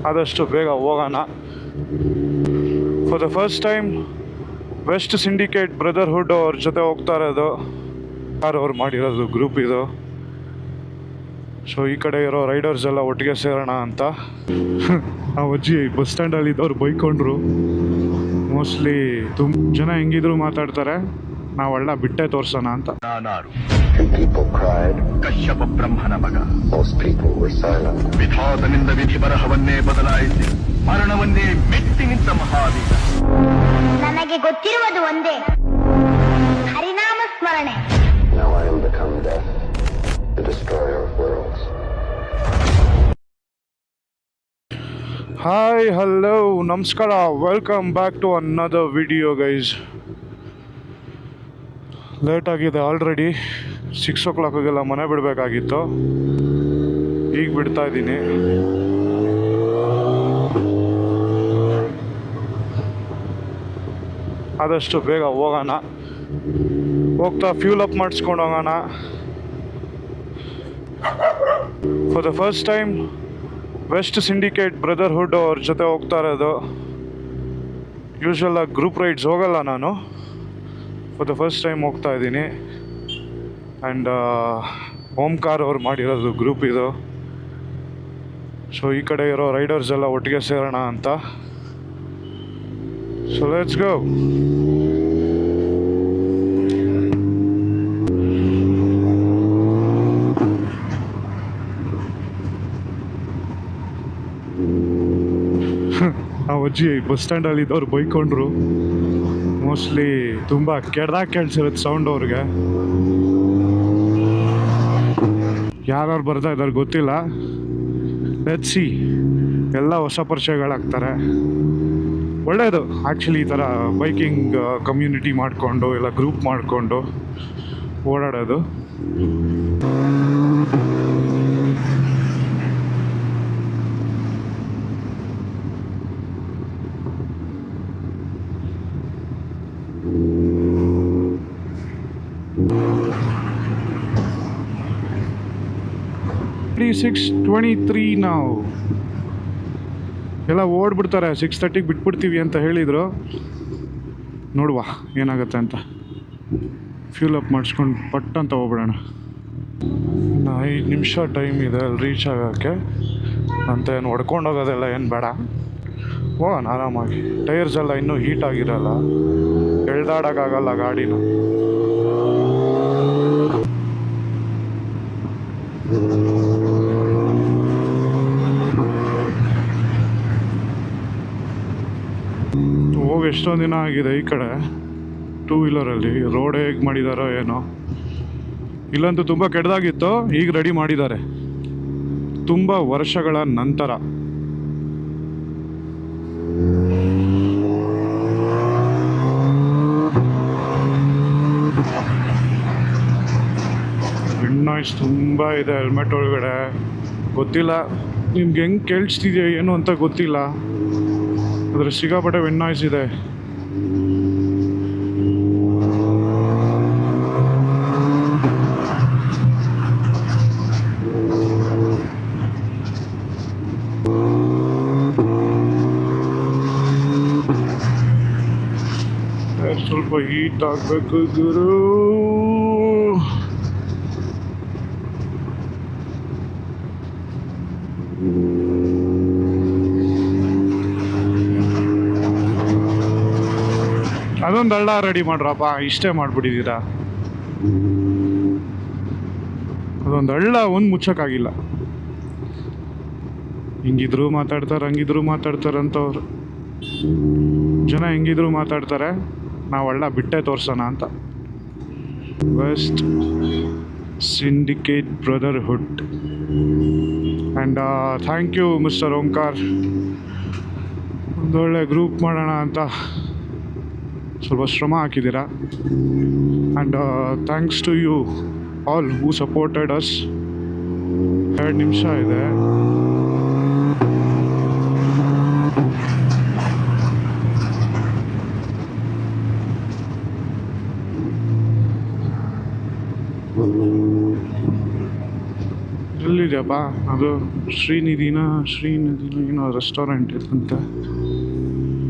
ಆದಷ್ಟು ಬೇಗ ಹೋಗೋಣ. For the first time west syndicate brotherhood ಅವ್ರ ಜೊತೆ ಹೋಗ್ತಾ ಇರೋದು. ಅವ್ರು ಮಾಡಿರೋದು ಗ್ರೂಪ್ ಇದು. ಸೊ ಈ ಕಡೆ ಇರೋ ರೈಡರ್ಸ್ ಎಲ್ಲ ಒಟ್ಟಿಗೆ ಸೇರೋಣ ಅಂತ. ಆ ಅಜ್ಜಿ ಬಸ್ ಸ್ಟ್ಯಾಂಡಲ್ಲಿ ಇದ್ದವ್ರು ಬೈಕೊಂಡ್ರು. ಮೋಸ್ಟ್ಲಿ ತುಂಬ ಜನ ಹೆಂಗಿದ್ರು ಮಾತಾಡ್ತಾರೆ, ನಾವೆಲ್ಲ ಬಿಟ್ಟೆ ತೋರ್ಸೋಣ ಅಂತ. ಕಶ್ಯಪ ಬ್ರಹ್ಮನ ಮಗ. ವಿಧಾತನಿಂದ ವಿಧಿ ಬರಹವನ್ನೇ ಬದಲಾಯಿಸಿ ಮರಣವನ್ನೇ ಮೆಟ್ಟಿ ನಿಂತ ಮಹಾವೀರ. ನನಗೆ ಗೊತ್ತಿರುವುದು ಒಂದೇ, ಹರಿನಾಮ ಸ್ಮರಣೆ. ಹಾಯ್, ಹಲೋ, ನಮಸ್ಕಾರ, welcome back to another video guys. Late ಆಗಿದೆ ಆಲ್ರೆಡಿ. 6 o'clockಗೆಲ್ಲ ಮನೆ ಬಿಡಬೇಕಾಗಿತ್ತು. ಈಗ ಬಿಡ್ತಾ ಇದ್ದೀನಿ. ಆದಷ್ಟು ಬೇಗ ಹೋಗೋಣ. ಹೋಗ್ತಾ ಫ್ಯೂಲ್ ಅಪ್ ಮಾಡಿಸ್ಕೊಂಡು ಹೋಗೋಣ. For the first time west syndicate brotherhood ಅವ್ರ ಜೊತೆ ಹೋಗ್ತಾ ಇರೋದು. ಯೂಶ್ವಲಾಗಿ ಗ್ರೂಪ್ ರೈಡ್ಸ್ ಹೋಗಲ್ಲ ನಾನು. ಫಾರ್ ದ ಫಸ್ಟ್ ಟೈಮ್ ಹೋಗ್ತಾ ಇದ್ದೀನಿ. ಆ್ಯಂಡ್ ಓಂಕಾರ್ ಅವ್ರು ಮಾಡಿರೋದು ಗ್ರೂಪ್ ಇದು. ಸೊ ಈ ಕಡೆ ಇರೋ ರೈಡರ್ಸ್ ಎಲ್ಲ ಒಟ್ಟಿಗೆ ಸೇರೋಣ ಅಂತ. So let's go. ಆ ಅಜ್ಜಿ ಬಸ್ ಸ್ಟ್ಯಾಂಡಲ್ಲಿ ಇದ್ದವ್ರು ಬೈಕೊಂಡ್ರು. ಮೋಸ್ಟ್ಲಿ ತುಂಬ ಕೆಡ್ದಾಗ ಕೇಳಿಸಿರುತ್ತೆ ಸೌಂಡ್ ಅವ್ರಿಗೆ. ಯಾರು ಬರ್ತಾ ಇದ್ದಾರೆ ಗೊತ್ತಿಲ್ಲ. Let's see. ಎಲ್ಲ ಹೊಸ ಪರಿಚಯಗಳಾಗ್ತಾರೆ. ಒಳ್ಳೆಯದು ಆ್ಯಕ್ಚುಲಿ ಈ ಥರ ಬೈಕಿಂಗ್ ಕಮ್ಯುನಿಟಿ ಮಾಡಿಕೊಂಡು ಎಲ್ಲ ಗ್ರೂಪ್ ಮಾಡಿಕೊಂಡು ಓಡಾಡೋದು. 6:23 ನಾವು ಎಲ್ಲ ಓಡ್ಬಿಡ್ತಾರೆ. 6:30 ಬಿಟ್ಬಿಡ್ತೀವಿ ಅಂತ ಹೇಳಿದರು. ನೋಡುವ ಏನಾಗುತ್ತೆ ಅಂತ. ಫ್ಯೂಲ್ ಅಪ್ ಮಾಡಿಸ್ಕೊಂಡು ಪಟ್ ಅಂತ ಹೋಗ್ಬಿಡೋಣ. 5 ನಿಮಿಷ ಟೈಮ್ ಇದೆ ಅಲ್ಲಿ ರೀಚ್ ಆಗೋಕ್ಕೆ. ಅಂತ ಏನು ಹೊಡ್ಕೊಂಡು ಹೋಗೋದೆಲ್ಲ ಏನು ಬೇಡ, ಹೋಗೋಣ ಆರಾಮಾಗಿ. ಟೈರ್ಸ್ ಎಲ್ಲ ಇನ್ನೂ ಹೀಟ್ ಆಗಿರಲ್ಲ, ಎಳ್ದಾಡೋಕ್ಕಾಗಲ್ಲ ಗಾಡಿನ. ಹೋಗಿ ಎಷ್ಟೊಂದು ದಿನ ಆಗಿದೆ ಈ ಕಡೆ 2 ವೀಲರಲ್ಲಿ. ರೋಡ್ ಹೇಗೆ ಮಾಡಿದಾರೋ ಏನೋ. ಇಲ್ಲಂತೂ ತುಂಬ ಕೆಟ್ಟದಾಗಿತ್ತು, ಈಗ ರೆಡಿ ಮಾಡಿದ್ದಾರೆ ತುಂಬ ವರ್ಷಗಳ ನಂತರ. ವಿಂಡ್ ನಾಯ್ಸ್ ತುಂಬ ಇದೆ ಹೆಲ್ಮೆಟ್ ಒಳಗಡೆ. ಗೊತ್ತಿಲ್ಲ ನಿಮ್ಗೆ ಹೆಂಗೆ ಕೇಳಿಸ್ತಿದೆಯಾ ಏನು ಅಂತ ಗೊತ್ತಿಲ್ಲ, ಆದರೆ ಸಿಕ್ಕಾಪಟ್ಟೆ ವಿಂಡ್ ನಾಯ್ಸ್ ಇದೆ. ಸ್ವಲ್ಪ ಹೀಟ್ ಆಗಬೇಕು ಗುರು. ಅದೊಂದು ಹಳ್ಳ ರೆಡಿ ಮಾಡ್ರಪ್ಪ, ಇಷ್ಟೇ ಮಾಡಿಬಿಟ್ಟಿದ್ದೀರಾ. ಅದೊಂದು ಹಳ್ಳ ಒಂದು ಮುಚ್ಚಕ್ಕಾಗಿಲ್ಲ. ಹಿಂಗಿದ್ರು ಮಾತಾಡ್ತಾರೆ, ಹಂಗಿದ್ರು ಮಾತಾಡ್ತಾರೆ ಅಂತವ್ರು ಜನ. ಹೆಂಗಿದ್ರು ಮಾತಾಡ್ತಾರೆ, ನಾವು ಹಳ್ಳ ಬಿಟ್ಟೆ ತೋರ್ಸೋಣ ಅಂತ. West syndicate brotherhood. And thank you mister Omkar. ಒಂದೊಳ್ಳೆ ಗ್ರೂಪ್ ಮಾಡೋಣ ಅಂತ ಸ್ವಲ್ಪ ಶ್ರಮ ಹಾಕಿದ್ದೀರಾ. And thanks to you all who supported us. 2 ನಿಮಿಷ ಇದೆ. ಎಲ್ಲಿದೆಯಪ್ಪ? ಅದು ಶ್ರೀನಿಧಿನ ಏನೋ ರೆಸ್ಟೋರೆಂಟ್ ಇದಂತೆ.